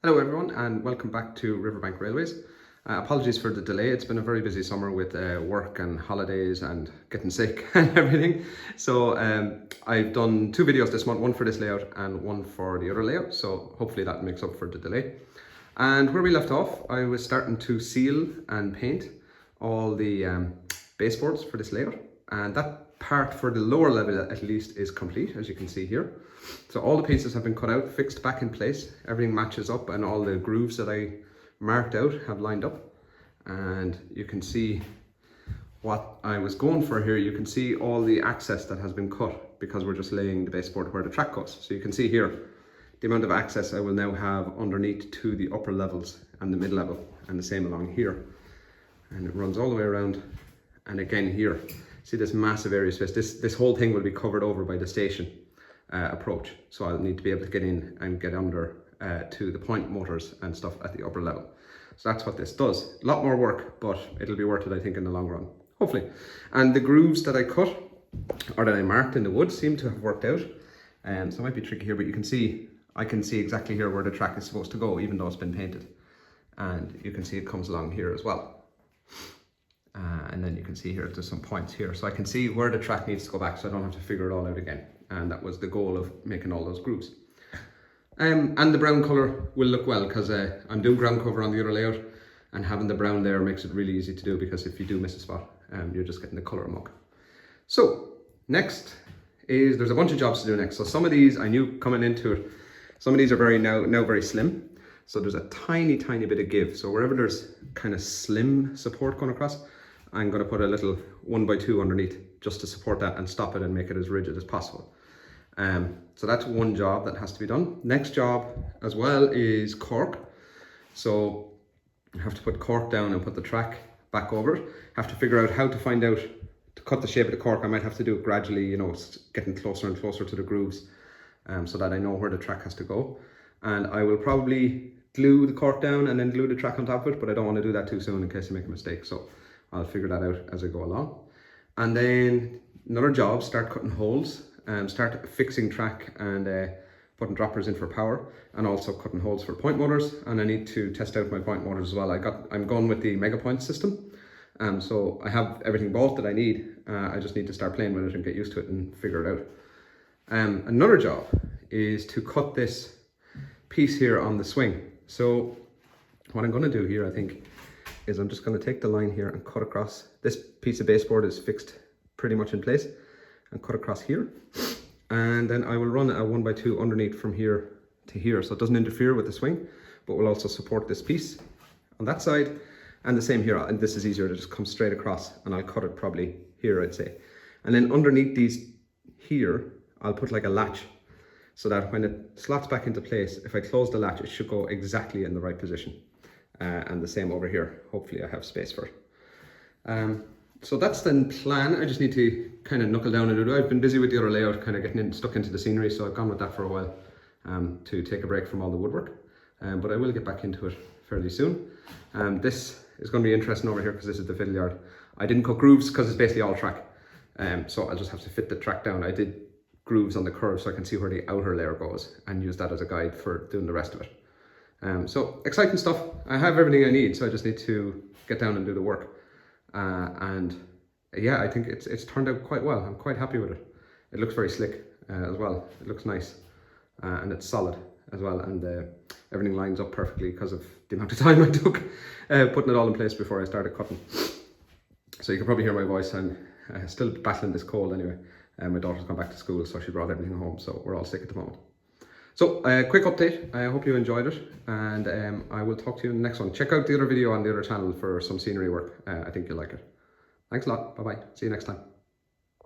Hello everyone and welcome back to Riverbank Railways. Apologies for the delay. It's been a very busy summer with work and holidays and getting sick and everything. So I've done two videos this month, one for this layout and one for the other layout. So hopefully that makes up for the delay. And where we left off, I was starting to seal and paint all the baseboards for this layout. And that part for the lower level at least is complete, as you can see here. So all the pieces have been cut out, fixed back in place, everything matches up, and all the grooves that I marked out have lined up. And you can see what I was going for here. You can see all the access that has been cut because we're just laying the baseboard where the track goes. So you can see here the amount of access I will now have underneath to the upper levels and the mid level, and the same along here. And it runs all the way around. And again here, see this massive area space. This whole thing will be covered over by the station approach. So I'll need to be able to get in and get under to the point motors and stuff at the upper level. So that's what this does. A lot more work, but it'll be worth it, I think, in the long run, hopefully. And the grooves that I cut or that I marked in the wood seem to have worked out. So it might be tricky here, but you can see, I can see exactly here where the track is supposed to go, even though it's been painted. And you can see it comes along here as well. And then you can see here there's some points here, so I can see where the track needs to go back, so I don't have to figure it all out again. And that was the goal of making all those grooves. And the brown colour will look well because I'm doing ground cover on the other layout, and having the brown there makes it really easy to do, because if you do miss a spot, you're just getting the colour amok. So next is, there's a bunch of jobs to do next. So some of these I knew coming into it, some of these are now very slim. So there's a tiny bit of give. So wherever there's kind of slim support going across, I'm going to put a little 1x2 underneath just to support that and stop it and make it as rigid as possible. So that's one job that has to be done. Next job as well is cork. So I have to put cork down and put the track back over it. Have to figure out how to find out to cut the shape of the cork. I might have to do it gradually, you know, it's getting closer and closer to the grooves, so that I know where the track has to go. And I will probably glue the cork down and then glue the track on top of it, but I don't want to do that too soon in case I make a mistake. So I'll figure that out as I go along. And then another job, start cutting holes, start fixing track and putting droppers in for power, and also cutting holes for point motors. And I need to test out my point motors as well. I'm going with the Mega Point system. So I have everything bolted that I need. I just need to start playing with it and get used to it and figure it out. Another job is to cut this piece here on the swing. So what I'm going to do here, I think, is I'm just going to take the line here and cut across. This piece of baseboard is fixed pretty much in place, and cut across here. And then I will run a 1x2 underneath from here to here, so it doesn't interfere with the swing, but will also support this piece on that side. And the same here, and this is easier to just come straight across, and I'll cut it probably here, I'd say. And then underneath these here, I'll put like a latch, so that when it slots back into place, if I close the latch, it should go exactly in the right position. And the same over here. Hopefully I have space for it. So that's the plan. I just need to kind of knuckle down and do it. I've been busy with the other layout, kind of getting stuck into the scenery, so I've gone with that for a while to take a break from all the woodwork. But I will get back into it fairly soon. This is going to be interesting over here because this is the fiddle yard. I didn't cut grooves because it's basically all track. So I'll just have to fit the track down. I did grooves on the curve so I can see where the outer layer goes and use that as a guide for doing the rest of it. So exciting stuff. I have everything I need, so I just need to get down and do the work. And yeah, I think it's turned out quite well. I'm quite happy with it. It looks very slick as well. It looks nice, and it's solid as well. And everything lines up perfectly because of the amount of time I took putting it all in place before I started cutting. So you can probably hear my voice. I'm still battling this cold anyway. My daughter's gone back to school, so she brought everything home. So we're all sick at the moment. So quick update. I hope you enjoyed it, and I will talk to you in the next one. Check out the other video on the other channel for some scenery work. I think you'll like it. Thanks a lot. Bye bye. See you next time.